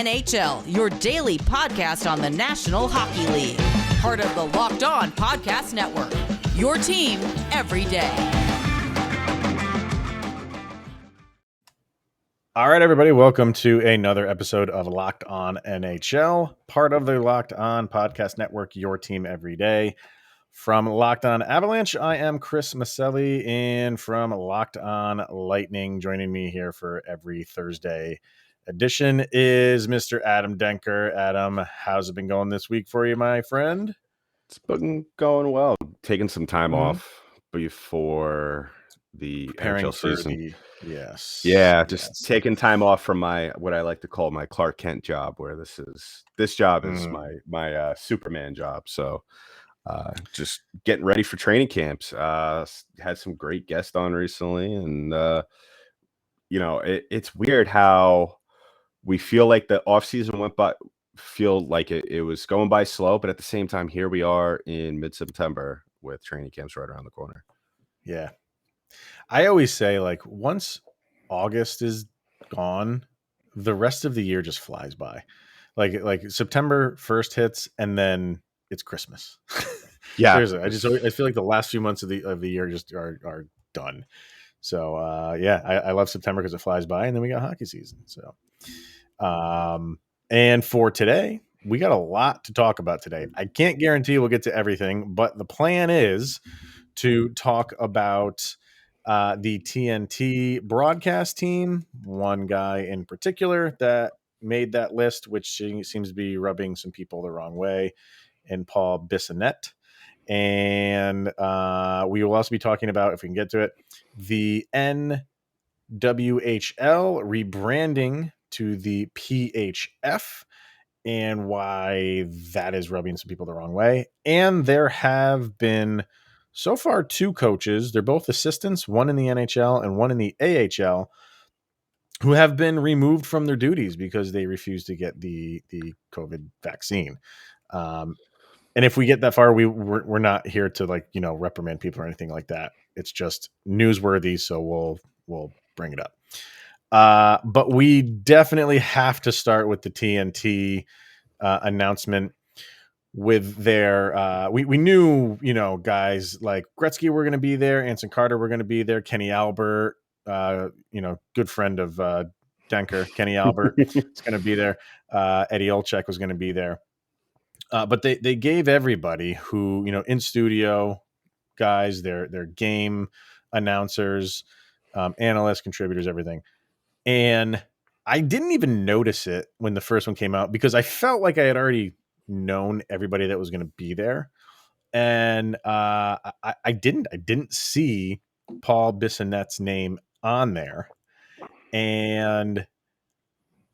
NHL, your daily podcast on the National Hockey League. Part of the Locked On Podcast Network, your team every day. All right, everybody, welcome to another episode of Locked On NHL, part of the Locked On Podcast Network, your team every day. From Locked On Avalanche, I am Chris Maselli, and from Locked On Lightning, joining me here for every Thursday edition is Mr. Adam Denker. Adam, how's it been going this week for you, my friend? It's been going well. Taking some time off before the NHL season. Just taking time off from my what I like to call my Clark Kent job, where this job is my Superman job. So just getting ready for training camps. Had some great guests on recently, and it's weird how we feel like the off season went by. Feel like it was going by slow, but at the same time, here we are in mid-September with training camps right around the corner. Yeah. I always say, like, once August is gone, the rest of the year just flies by. Like September 1st hits, and then it's Christmas. Yeah. Seriously, I feel like the last few months of the year just are done. So I love September because it flies by, and then we got hockey season. So and for today, we got a lot to talk about today. I can't guarantee we'll get to everything, but the plan is to talk about the TNT broadcast team, one guy in particular that made that list, which seems to be rubbing some people the wrong way, and Paul Bissonnette. And we will also be talking about, if we can get to it, the NWHL rebranding to the PHF and why that is rubbing some people the wrong way. And there have been so far two coaches, they're both assistants, one in the NHL and one in the AHL, who have been removed from their duties because they refused to get the COVID vaccine. And if we get that far, we're not here to reprimand people or anything like that. It's just newsworthy, so we'll bring it up. But we definitely have to start with the TNT announcement with their we knew, guys like Gretzky were going to be there, Anson Carter were going to be there, Kenny Albert, good friend of Denker, Kenny Albert is going to be there, Eddie Olczyk was going to be there, but they gave everybody who, in studio guys, their game announcers, analysts, contributors, everything. And I didn't even notice it when the first one came out because I felt like I had already known everybody that was going to be there. And I didn't see Paul Bissonnette's name on there. And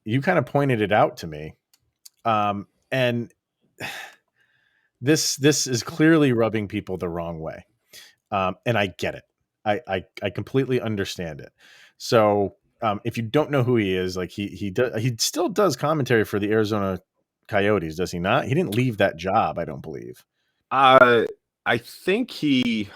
you kind of pointed it out to me. And this is clearly rubbing people the wrong way. And I get it. I completely understand it. So if you don't know who he is, like he still does commentary for the Arizona Coyotes, does he not? He didn't leave that job, I don't believe. I think he.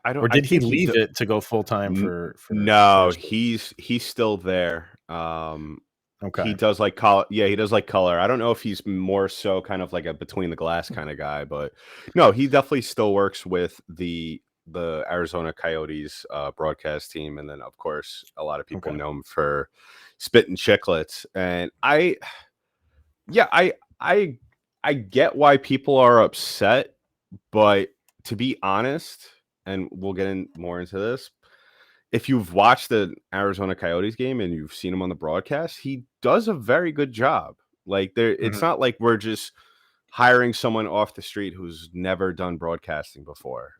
I don't. Or did he leave it to go full time for? No, he's still there. Okay. He does like color. Yeah, he does like color. I don't know if he's more so kind of like a between the glass kind of guy, but no, he definitely still works with the Arizona Coyotes broadcast team, and then of course a lot of people know him for Spittin' Chicklets. And I get why people are upset, but to be honest, and we'll get more into this, if you've watched the Arizona Coyotes game and you've seen him on the broadcast, he does a very good job. Like it's not like we're just hiring someone off the street who's never done broadcasting before.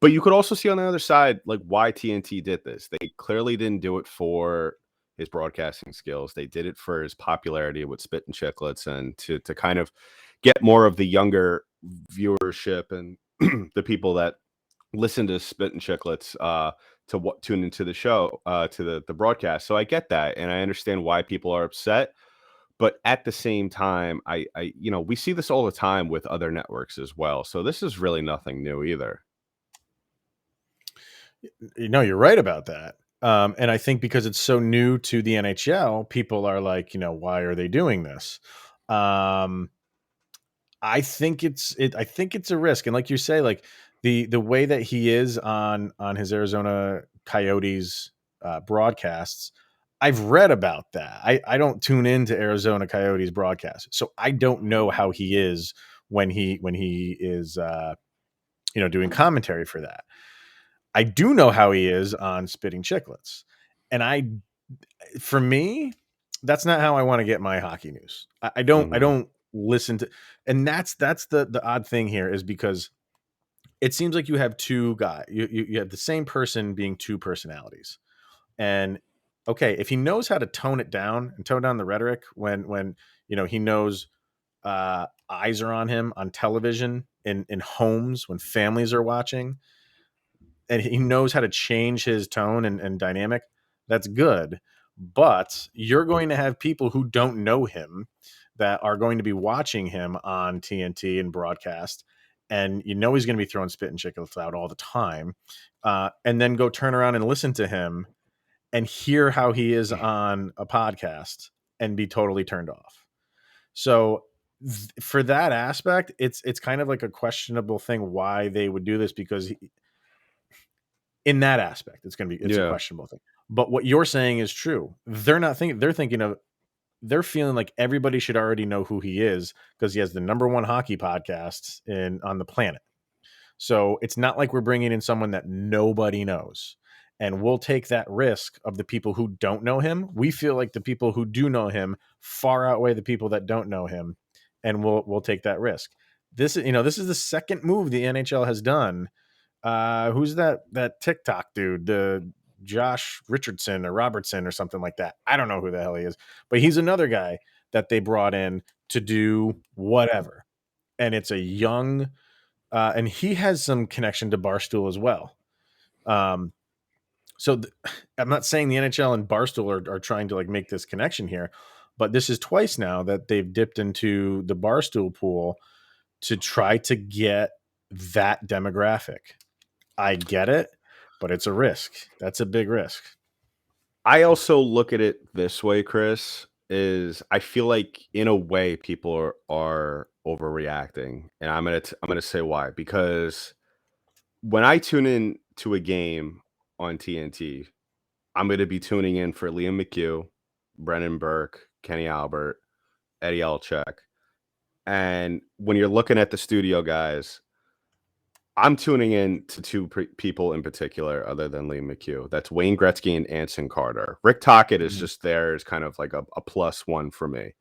But you could also see on the other side, like, why TNT did this. They clearly didn't do it for his broadcasting skills. They did it for his popularity with Spittin' Chicklets and to kind of get more of the younger viewership and the people that listen to Spittin' Chicklets to tune into the show, to the broadcast. So I get that, and I understand why people are upset. But at the same time, I we see this all the time with other networks as well. So this is really nothing new either. No, you're right about that. And I think because it's so new to the NHL, people are like, why are they doing this? I think I think it's a risk. And like you say, like the way that he is on his Arizona Coyotes broadcasts, I've read about that. I don't tune into Arizona Coyotes broadcasts, so I don't know how he is when he is doing commentary for that. I do know how he is on Spitting Chicklets. And for me, that's not how I want to get my hockey news. I don't listen to, and that's the odd thing here is because it seems like you have two guys. You have the same person being two personalities. And okay, if he knows how to tone it down and tone down the rhetoric when he knows eyes are on him on television in homes when families are watching, and he knows how to change his tone and dynamic, that's good. But you're going to have people who don't know him that are going to be watching him on TNT and broadcast, and he's going to be throwing spit and chicklets out all the time, and then go turn around and listen to him and hear how he is on a podcast and be totally turned off. So for that aspect, it's kind of like a questionable thing why they would do this, because in that aspect, it's a questionable thing. But what you're saying is true. They're feeling like everybody should already know who he is because he has the number one hockey podcast on the planet. So it's not like we're bringing in someone that nobody knows. And we'll take that risk of the people who don't know him. We feel like the people who do know him far outweigh the people that don't know him, and we'll take that risk. This is the second move the NHL has done. Who's that TikTok dude, the Josh Richardson or Robertson or something like that? I don't know who the hell he is, but he's another guy that they brought in to do whatever. And it's a young, and he has some connection to Barstool as well. So I'm not saying the NHL and Barstool are trying to like make this connection here, but this is twice now that they've dipped into the Barstool pool to try to get that demographic. I get it, but it's a risk. That's a big risk. I also look at it this way, Chris, is I feel like in a way people are overreacting. And I'm gonna say why. Because when I tune in to a game on TNT, I'm gonna be tuning in for Liam McHugh, Brennan Burke, Kenny Albert, Eddie Olczyk. And when you're looking at the studio guys, I'm tuning in to two people in particular, other than Liam McHugh. That's Wayne Gretzky and Anson Carter. Rick Tocchet is just there as kind of like a plus one for me.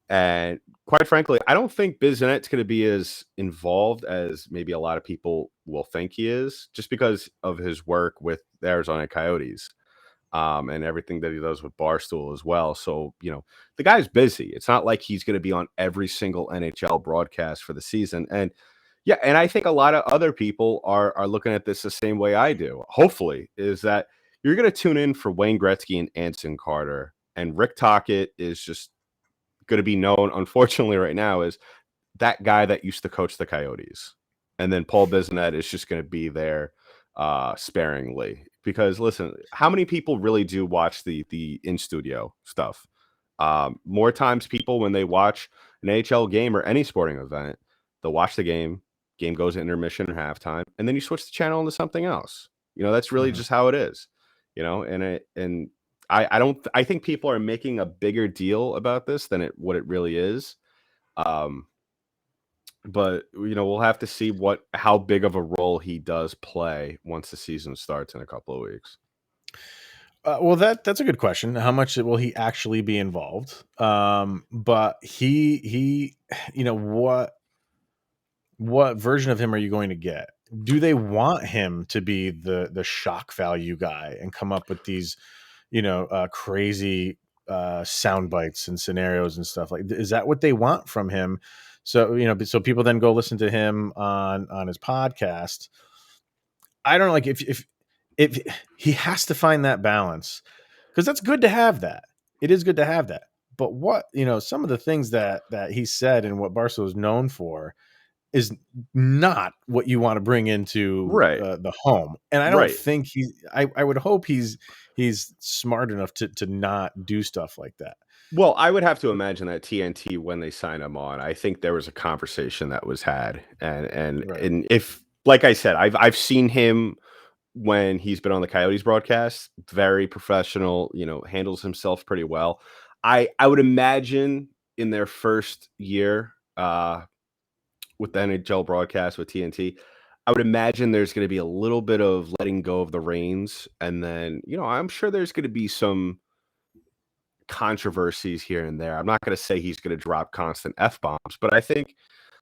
And quite frankly, I don't think Bissonnette's going to be as involved as maybe a lot of people will think he is, just because of his work with the Arizona Coyotes and everything that he does with Barstool as well. So, the guy's busy. It's not like he's going to be on every single NHL broadcast for the season. And yeah, and I think a lot of other people are looking at this the same way I do. Hopefully, is that you're going to tune in for Wayne Gretzky and Anson Carter, and Rick Tocchet is just going to be known, unfortunately, right now as that guy that used to coach the Coyotes, and then Paul Bissonnette is just going to be there sparingly. Because listen, how many people really do watch the in studio stuff? More times, people when they watch an NHL game or any sporting event, they'll watch the game. Game goes to intermission or halftime, and then you switch the channel into something else. That's really just how it is. And I think people are making a bigger deal about this than what it really is. But we'll have to see how big of a role he does play once the season starts in a couple of weeks. Well, that's a good question. How much will he actually be involved? But he, what version of him are you going to get? Do they want him to be the shock value guy and come up with these, crazy sound bites and scenarios and stuff like? Is that what they want from him? So so people then go listen to him on his podcast. I don't know, like if he has to find that balance, because that's good to have that. It is good to have that. But what some of the things that he said and what Barstool is known for, is not what you want to bring into Right. the home. And I don't Right. think I would hope he's smart enough to not do stuff like that. Well, I would have to imagine that TNT, when they signed him on, I think there was a conversation that was had, and Right. and if, like I said, I've seen him when he's been on the Coyotes broadcast, very professional, handles himself pretty well. I would imagine in their first year with the NHL broadcast with TNT, I would imagine there's going to be a little bit of letting go of the reins, and then I'm sure there's going to be some controversies here and there. I'm not going to say he's going to drop constant F-bombs, but I think,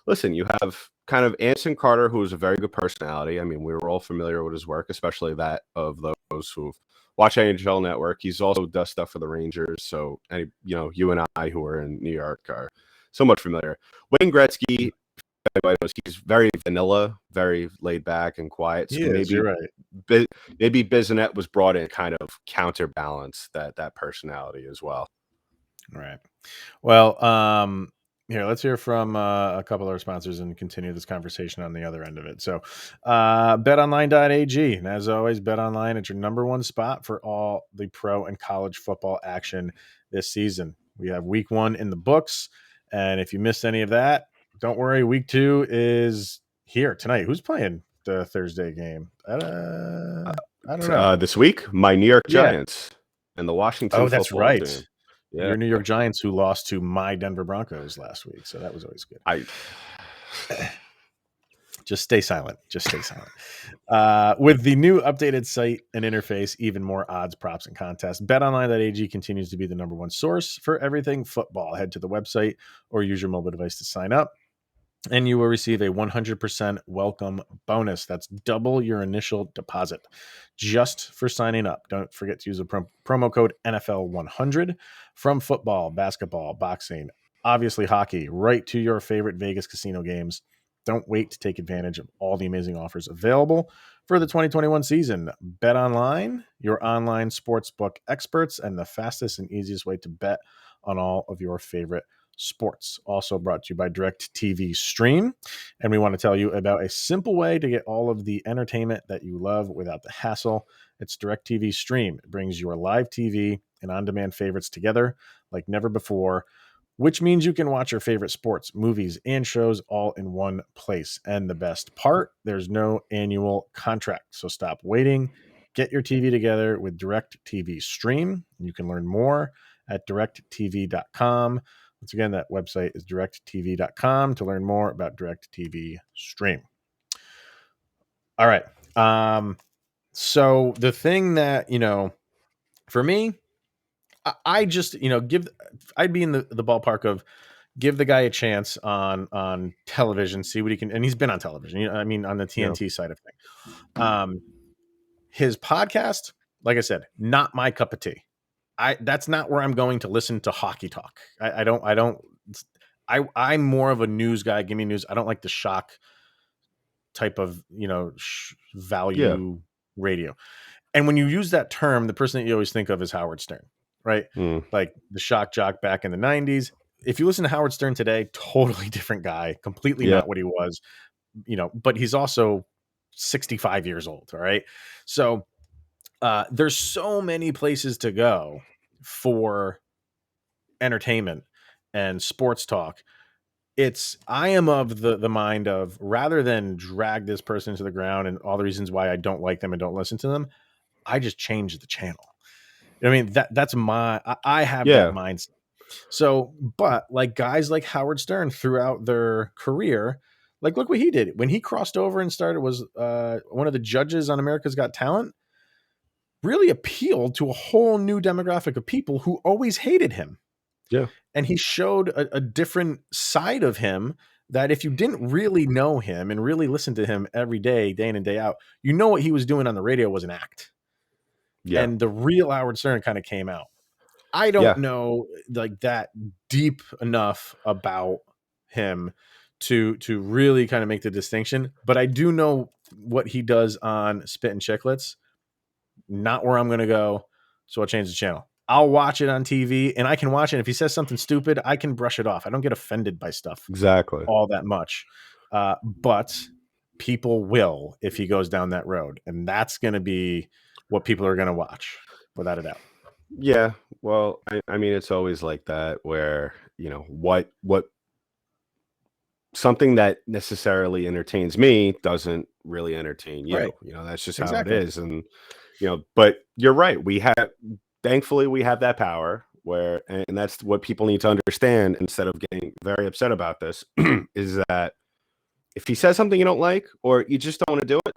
listen, you have kind of Anson Carter, who is a very good personality. I mean, we were all familiar with his work, especially that of those who've watched NHL Network. He's also does stuff for the Rangers. So, you and I, who are in New York, are so much familiar. Wayne Gretzky, he's very vanilla, very laid back and quiet. So You're right. maybe Bissonnette was brought in kind of counterbalance that personality as well. All right. Well, here, let's hear from a couple of our sponsors and continue this conversation on the other end of it. So, betonline.ag. And as always, BetOnline, it's your number one spot for all the pro and college football action this season. We have week 1 in the books. And if you missed any of that, don't worry. Week 2 is here tonight. Who's playing the Thursday game? I don't know. This week, my New York Giants and the Washington that's football right. team. Yeah. Your New York Giants, who lost to my Denver Broncos last week. So that was always good. Just stay silent. With the new updated site and interface, even more odds, props, and contests, betonline.ag continues to be the number one source for everything football. Head to the website or use your mobile device to sign up, and you will receive a 100% welcome bonus. That's double your initial deposit just for signing up. Don't forget to use the promo code NFL100 from football, basketball, boxing, obviously hockey, right to your favorite Vegas casino games. Don't wait to take advantage of all the amazing offers available for the 2021 season. Bet Online, your online sportsbook experts, and the fastest and easiest way to bet on all of your favorite sports. Also brought to you by DirecTV Stream. And we want to tell you about a simple way to get all of the entertainment that you love without the hassle. It's DirecTV Stream. It brings your live TV and on-demand favorites together like never before, which means you can watch your favorite sports, movies, and shows all in one place. And the best part, there's no annual contract. So stop waiting. Get your TV together with DirecTV Stream. You can learn more at directtv.com. Once again, that website is directtv.com to learn more about DirecTV Stream. All right. So the thing that, for me, I just, I'd be in the ballpark of give the guy a chance on television, see what he can, and he's been on television, on the TNT side of things. His podcast, like I said, not my cup of tea. That's not where I'm going to listen to hockey talk. I'm more of a news guy. Give me news. I don't like the shock type of, value radio. And when you use that term, the person that you always think of is Howard Stern, right? Like the shock jock back in the 90s. If you listen to Howard Stern today, totally different guy, completely not what he was, but he's also 65 years old. All right. So there's so many places to go for entertainment and sports talk. I am of the mind of, rather than drag this person to the ground and all the reasons why I don't like them and don't listen to them, I just change the channel. That's I have that mindset. So, but like guys like Howard Stern throughout their career, like look what he did when he crossed over and was one of the judges on America's Got Talent, really appealed to a whole new demographic of people who always hated him. Yeah. And he showed a different side of him that if you didn't really know him and really listen to him every day, day in and day out, what he was doing on the radio was an act. Yeah. And the real Howard Stern kind of came out. I don't know like that deep enough about him to really kind of make the distinction, but I do know what he does on Spittin' Chicklets. Not where I'm going to go. So I'll change the channel. I'll watch it on TV and I can watch it. If he says something stupid, I can brush it off. I don't get offended by stuff exactly all that much. But people will if he goes down that road, and that's going to be what people are going to watch without a doubt. Yeah, well, I mean, it's always like that where, what something that necessarily entertains me doesn't really entertain you. Right. That's just how it Exactly. is. And, but you're right. Thankfully, we have that power where, and that's what people need to understand instead of getting very upset about this, is that if he says something you don't like, or you just don't want to do it,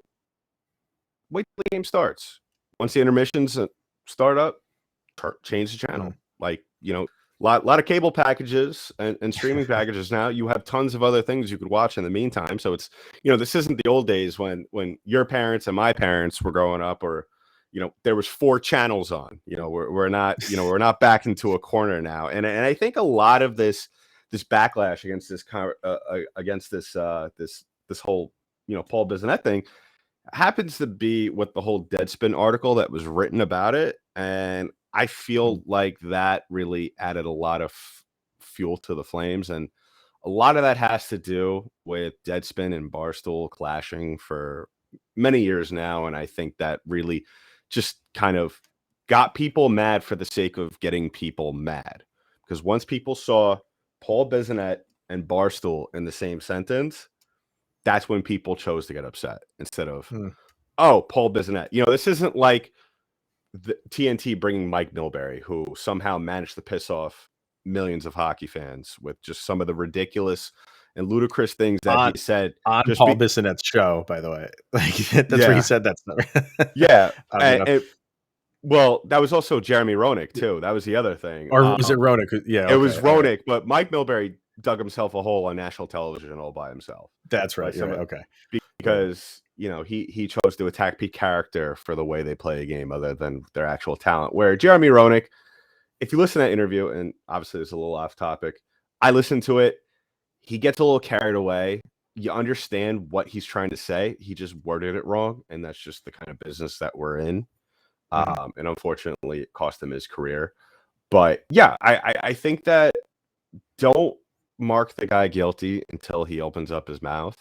wait till the game starts. Once the intermissions start up, change the channel. Like, lot of cable packages and streaming packages now. You have tons of other things you could watch in the meantime. So it's, this isn't the old days when your parents and my parents were growing up, or there was 4 channels on. We're not we're not back into a corner now. And I think a lot of this backlash against this whole Paul Bissonnette thing happens to be with the whole Deadspin article that was written about it. And I feel like that really added a lot of fuel to the flames. And a lot of that has to do with Deadspin and Barstool clashing for many years now. And I think that really just kind of got people mad for the sake of getting people mad. Because once people saw Paul Bissonnette and Barstool in the same sentence, that's when people chose to get upset instead of, oh, Paul Bissonnette. This isn't like the TNT bringing Mike Milbury, who somehow managed to piss off millions of hockey fans with just some of the ridiculous and ludicrous things that he said on Paul Bissonnette's show, by the way. Like that's where he said that stuff. Yeah. Well, that was also Jeremy Roenick too. That was the other thing. Or was it Roenick? Yeah, it was Roenick, right. But Mike Milbury dug himself a hole on national television all by himself. That's right. Right. Okay. Because he chose to attack Pete character for the way they play a game other than their actual talent. Where Jeremy Roenick, if you listen to that interview, and obviously it's a little off topic, I listened to it. He gets a little carried away. You understand what he's trying to say. He just worded it wrong, and that's just the kind of business that we're in. And unfortunately, it cost him his career. But yeah, I think that don't mark the guy guilty until he opens up his mouth.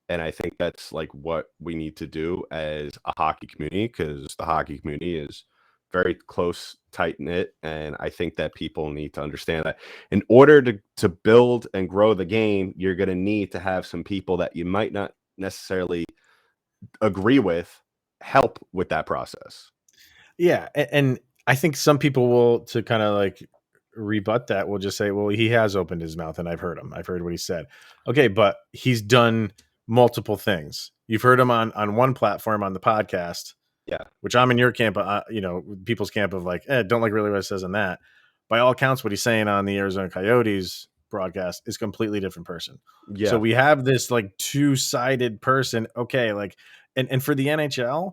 And I think that's like what we need to do as a hockey community, because the hockey community is very close, tight-knit. And I think that people need to understand that in order to build and grow the game, you're going to need to have some people that you might not necessarily agree with help with that process. Yeah. And I think some people will, to kind of like rebut that, will just say, well, he has opened his mouth and I've heard him. I've heard what he said. Okay, but he's done multiple things. You've heard him on one platform on the podcast, which I'm in your camp, people's camp of like, don't like really what it says in that. By all accounts, what he's saying on the Arizona Coyotes broadcast is a completely different person. Yeah. So we have this like two-sided person. Okay, like, and for the NHL,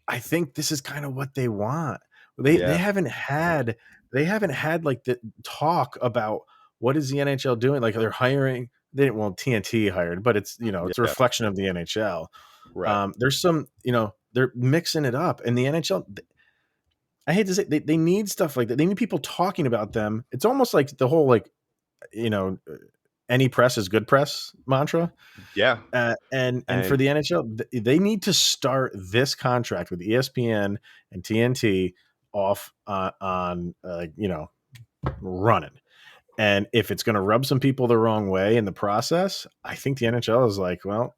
I think this is kind of what they want. They haven't had like the talk about what is the NHL doing. Like they're hiring. TNT hired, but it's it's a reflection of the NHL. Right. There's some they're mixing it up, and the NHL. I hate to say they need stuff like that. They need people talking about them. It's almost like the whole any press is good press mantra. Yeah. And for the NHL, they need to start this contract with ESPN and TNT off on running. And if it's going to rub some people the wrong way in the process, I think the NHL is like, well,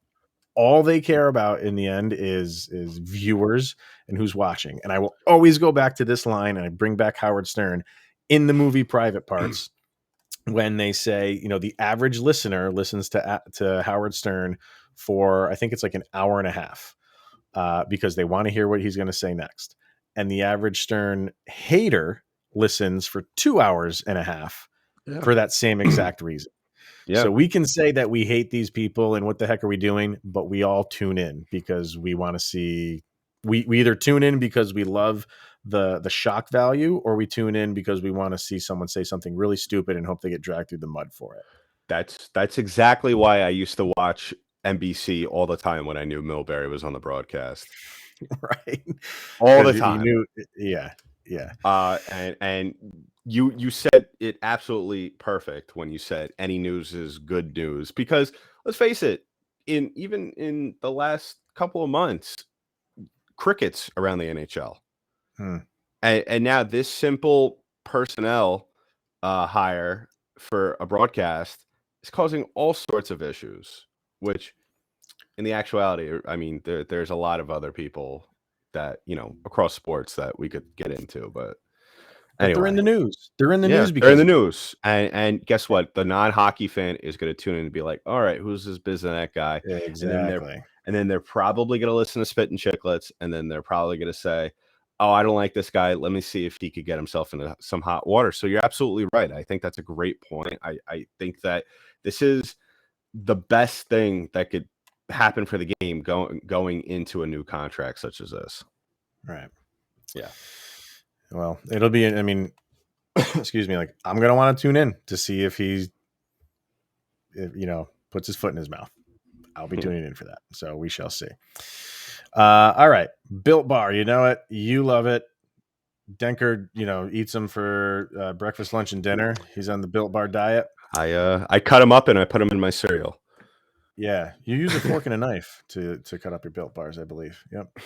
all they care about in the end is viewers and who's watching. And I will always go back to this line, and I bring back Howard Stern in the movie Private Parts when they say, the average listener listens to Howard Stern for, I think it's like an hour and a half because they want to hear what he's going to say next. And the average Stern hater listens for 2 hours and a half for that same exact reason. Yeah. So we can say that we hate these people and what the heck are we doing, but we all tune in because we want to see, we either tune in because we love the shock value, or we tune in because we want to see someone say something really stupid and hope they get dragged through the mud for it. That's exactly why I used to watch NBC all the time when I knew Milbury was on the broadcast. Right. All the time. Yeah. And you said it absolutely perfect when you said any news is good news, because let's face it, even in the last couple of months, crickets around the NHL. And now this simple personnel hire for a broadcast is causing all sorts of issues, which in the actuality, I mean, there's a lot of other people that, across sports that we could get into, but But they're in the news. They're in the news because they're in the news. And guess what? The non-hockey fan is going to tune in and be like, all right, who's this Biznasty guy? Exactly. And then they're probably going to listen to Spittin' Chicklets, and then they're probably going to say, oh, I don't like this guy. Let me see if he could get himself into some hot water. So you're absolutely right. I think that's a great point. I think that this is the best thing that could happen for the game going into a new contract such as this. Right. Yeah. Well, it'll be, I mean, excuse me, like I'm going to want to tune in to see if puts his foot in his mouth. I'll be tuning in for that. So we shall see. All right. Built Bar. You know it. You love it. Denker, eats them for breakfast, lunch, and dinner. He's on the Built Bar diet. I cut him up and I put him in my cereal. Yeah. You use a fork and a knife to cut up your Built Bars, I believe. Yep.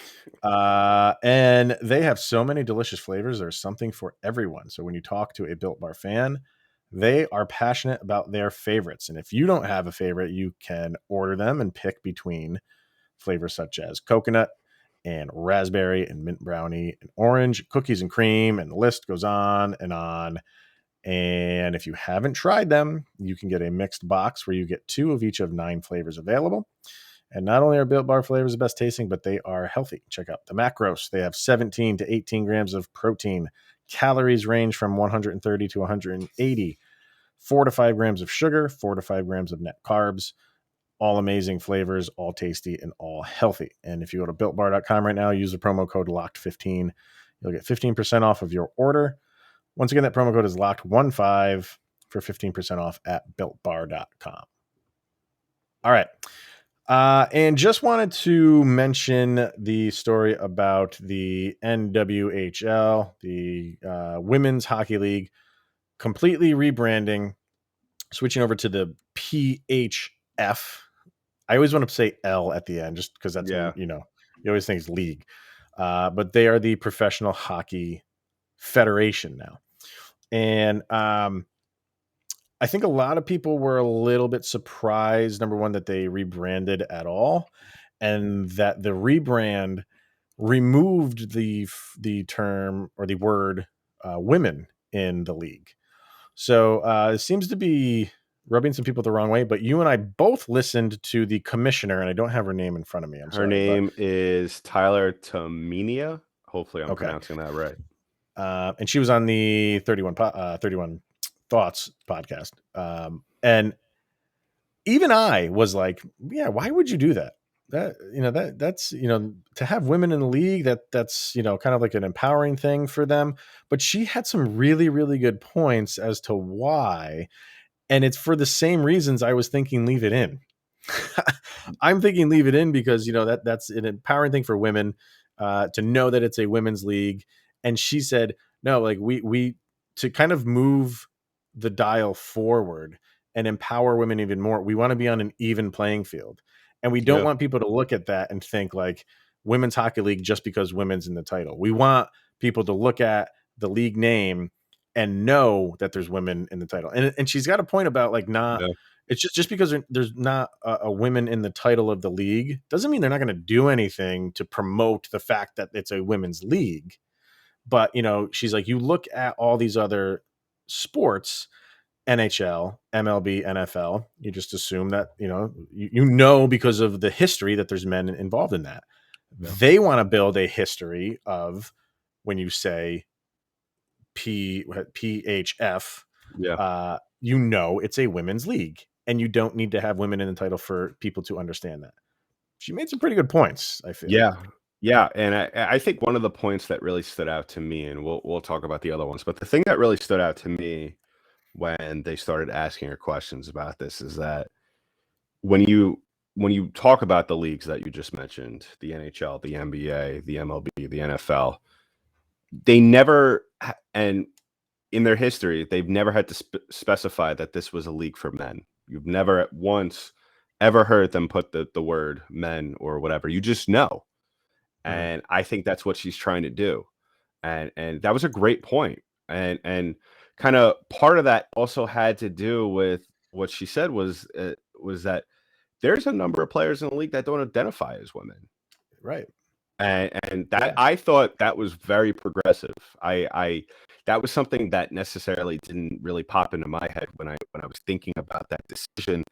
And they have so many delicious flavors. There's something for everyone. So when you talk to a Built Bar fan, they are passionate about their favorites. And if you don't have a favorite, you can order them and pick between flavors such as coconut and raspberry and mint brownie and orange, cookies and cream, and the list goes on and on. And if you haven't tried them, you can get a mixed box where you get 2 of each of 9 flavors available. And not only are Built Bar flavors the best tasting, but they are healthy. Check out the macros. They have 17 to 18 grams of protein. Calories range from 130 to 180. 4 to 5 grams of sugar, 4 to 5 grams of net carbs. All amazing flavors, all tasty, and all healthy. And if you go to BuiltBar.com right now, use the promo code LOCKED15. You'll get 15% off of your order. Once again, that promo code is LOCKED15 for 15% off at BuiltBar.com. All right. And just wanted to mention the story about the NWHL, the Women's Hockey League, completely rebranding, switching over to the PHF. I always want to say L at the end, just because that's, you always think it's league. But they are the Professional Hockey Federation now. And I think a lot of people were a little bit surprised, number one, that they rebranded at all, and that the rebrand removed the term or the word women in the league. So it seems to be rubbing some people the wrong way, but you and I both listened to the commissioner, and I don't have her name in front of me. Her name is Tyler Tomenia. Hopefully I'm pronouncing that right. And she was on the 31 Thoughts podcast. And even I was like, yeah, why would you do that? That's to have women in the league, that's kind of like an empowering thing for them. But she had some really, really good points as to why. And it's for the same reasons I was thinking leave it in. I'm thinking leave it in because, that's an empowering thing for women to know that it's a women's league. And she said, no, like we to kind of move the dial forward and empower women even more. We want to be on an even playing field. And we don't want people to look at that and think like Women's Hockey League just because women's in the title. We want people to look at the league name and know that there's women in the title. And she's got a point about like it's just because there's not a women in the title of the league doesn't mean they're not going to do anything to promote the fact that it's a women's league. But, she's like, you look at all these other sports, NHL, MLB, NFL, you just assume that, because of the history that there's men involved in that. Yeah. They want to build a history of when you say PHF, it's a women's league and you don't need to have women in the title for people to understand that. She made some pretty good points, I feel. Yeah. And I think one of the points that really stood out to me, and we'll talk about the other ones, but the thing that really stood out to me when they started asking her questions about this is that when you talk about the leagues that you just mentioned, the NHL, the NBA, the MLB, the NFL, they never, and in their history, they've never had to specify that this was a league for men. You've never at once ever heard them put the word men or whatever. You just know. And I think that's what she's trying to do. And that was a great point. And kind of part of that also had to do with what she said was that there's a number of players in the league that don't identify as women. Right. And that I thought that was very progressive. I that was something that necessarily didn't really pop into my head when I was thinking about that decision.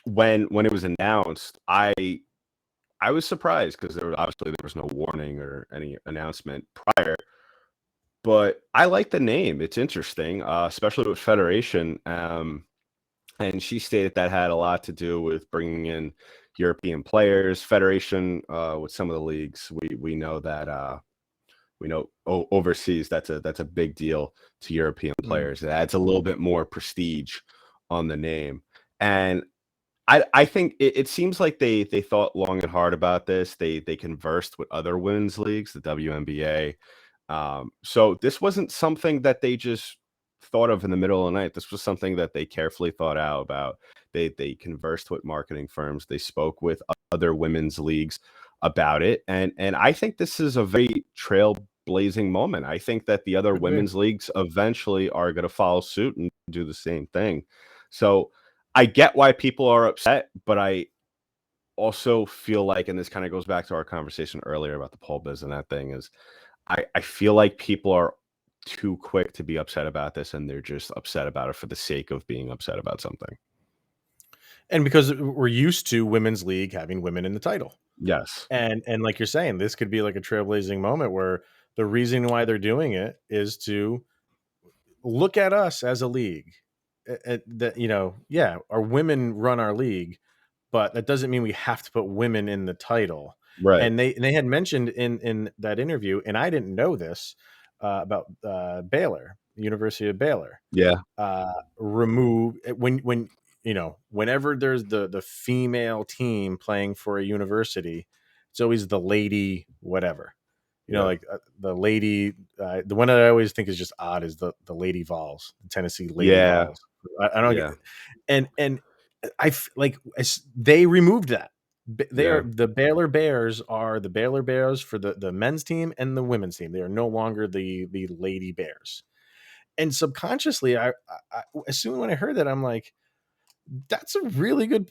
When it was announced, I was surprised because there was no warning or any announcement prior. But I like the name; it's interesting, especially with Federation. And she stated that had a lot to do with bringing in European players. Federation with some of the leagues, we know that overseas that's a big deal to European players. It adds a little bit more prestige on the name. And I think it seems like they thought long and hard about this. They conversed with other women's leagues, the WNBA. So this wasn't something that they just thought of in the middle of the night. This was something that they carefully thought out about. They conversed with marketing firms. They spoke with other women's leagues about it. And I think this is a very trailblazing moment. I think that the other women's leagues eventually are going to follow suit and do the same thing. So I get why people are upset, but I also feel like, and this kind of goes back to our conversation earlier about the Paul Bissonnette thing, is I feel like people are too quick to be upset about this, and they're just upset about it for the sake of being upset about something. And because we're used to women's league having women in the title. Yes. And like you're saying, this could be like a trailblazing moment where the reason why they're doing it is to look at us as a league. That our women run our league, but that doesn't mean we have to put women in the title. Right. And they had mentioned in that interview, and I didn't know this about Baylor, University of Baylor. Yeah. Remove whenever there's the female team playing for a university, it's always the lady whatever. Like the lady, the one that I always think is just odd is the Lady Vols, the Tennessee Lady Vols. I don't get it. And they removed that. The Baylor Bears are the Baylor Bears for the men's team and the women's team. They are no longer the Lady Bears. And subconsciously, I as soon when I heard that, I'm like, that's a really good.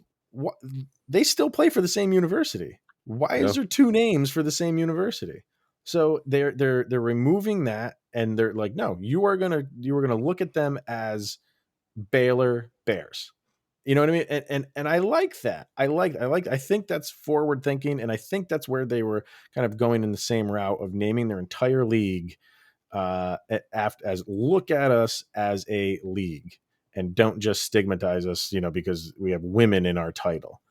They still play for the same university. Why is there two names for the same university? So they're removing that, and they're like, no, you are gonna look at them as Baylor Bears. You know what I mean? And I like that. I think that's forward thinking, and I think that's where they were kind of going in the same route of naming their entire league as look at us as a league, and don't just stigmatize us, because we have women in our title.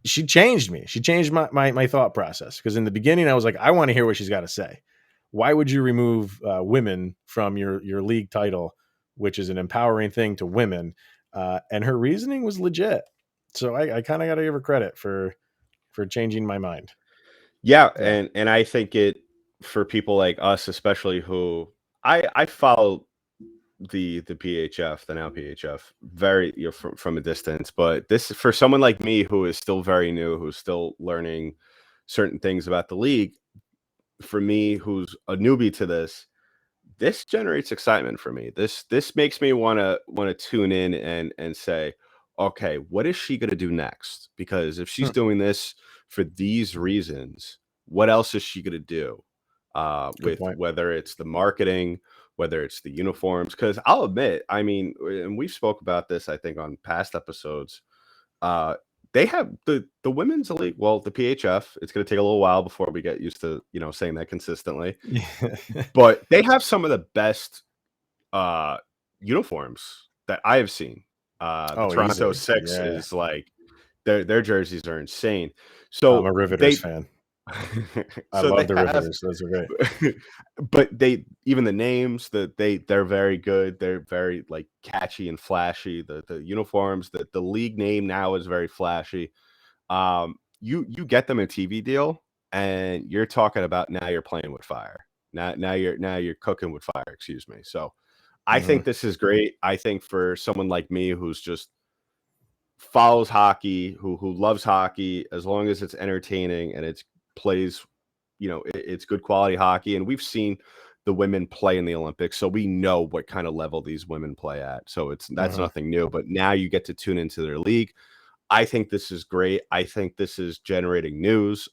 She changed me. She changed my thought process, because in the beginning I was like, I want to hear what she's got to say. Why would you remove women from your league title, which is an empowering thing to women? And her reasoning was legit. So I kind of got to give her credit for changing my mind. Yeah. And I think it, for people like us, especially who I follow the PHF, the now PHF, very from a distance, but this for someone like me who is still very new, who's still learning certain things about the league, for me who's a newbie to this generates excitement for me. This makes me want to tune in and say, okay, what is she going to do next? Because if she's doing this for these reasons, what else is she going to do? Whether it's the marketing, whether it's the uniforms, because I'll admit, I mean, and we've spoke about this, I think, on past episodes. They have the women's league, well, the PHF. It's going to take a little while before we get used to saying that consistently. But they have some of the best uniforms that I have seen. The Toronto easily. 6 is like their jerseys are insane. So I'm a Riveters fan. I love the Riveters. Those are great. But even the names that they're very good. They're very like catchy and flashy. The uniforms, the league name now is very flashy. You get them a TV deal, and you're talking about now you're playing with fire. Now you're cooking with fire. Excuse me. So I think this is great. I think for someone like me who's just follows hockey, who loves hockey, as long as it's entertaining and it's plays, it's good quality hockey. And we've seen the women play in the Olympics, so we know what kind of level these women play at. So that's nothing new. But now you get to tune into their league. I think this is great. I think this is generating news,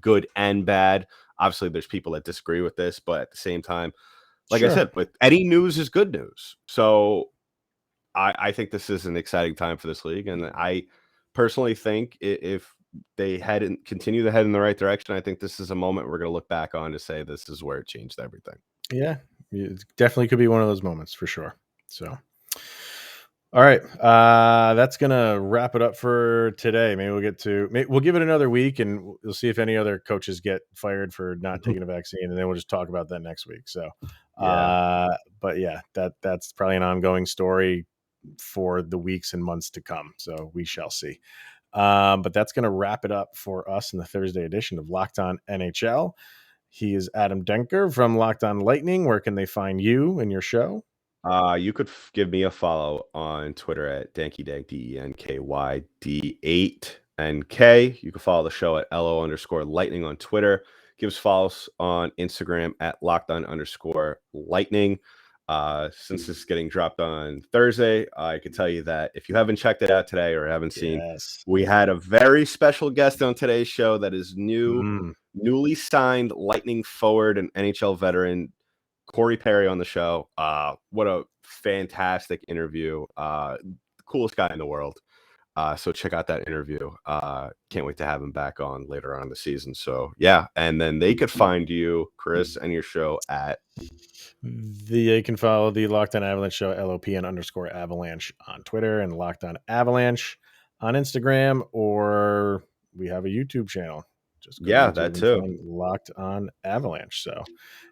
good and bad. Obviously, there's people that disagree with this, but at the same time, like I said, with any news is good news. So I think this is an exciting time for this league, and I personally think if they continue to head in the right direction, I think this is a moment we're going to look back on to say this is where it changed everything. Yeah, it definitely could be one of those moments for sure. So, all right, that's gonna wrap it up for today. Maybe we'll give it another week, and we'll see if any other coaches get fired for not taking a vaccine, and then we'll just talk about that next week. So, but yeah, that's probably an ongoing story for the weeks and months to come. So we shall see. But that's going to wrap it up for us in the Thursday edition of Locked On NHL. He is Adam Denker from Locked On Lightning. Where can they find you and your show? You could give me a follow on Twitter at DenkyDank, DENKYD8NK. You can follow the show at LO_Lightning on Twitter. Give us follows on Instagram at LockedOn_Lightning. Since this is getting dropped on Thursday, I can tell you that if you haven't checked it out today or haven't seen, we had a very special guest on today's show that is newly signed Lightning forward and NHL veteran Corey Perry on the show. What a fantastic interview. Coolest guy in the world. So check out that interview. Can't wait to have him back on later on in the season. So yeah, and then they could find you, Chris, and your show at you can follow the Locked On Avalanche show, LOPN_Avalanche on Twitter, and Locked On Avalanche on Instagram, or we have a YouTube channel. Just that too. Locked On Avalanche. So,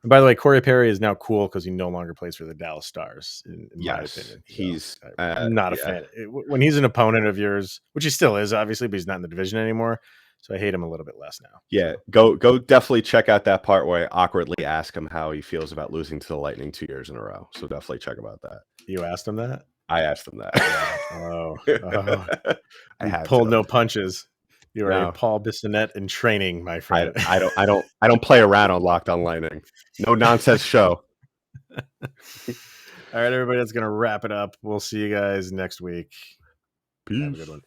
and by the way, Corey Perry is now cool because he no longer plays for the Dallas Stars. In my opinion, he's not a fan. When he's an opponent of yours, which he still is, obviously, but he's not in the division anymore. So I hate him a little bit less now. Yeah, go definitely check out that part where I awkwardly ask him how he feels about losing to the Lightning 2 years in a row. So definitely check about that. You asked him that? I asked him that. I pulled no punches. You are a Paul Bissonnette in training, my friend. I don't play around on Locked On Lightning. No nonsense show. All right, everybody, that's gonna wrap it up. We'll see you guys next week. Peace. Have a good one.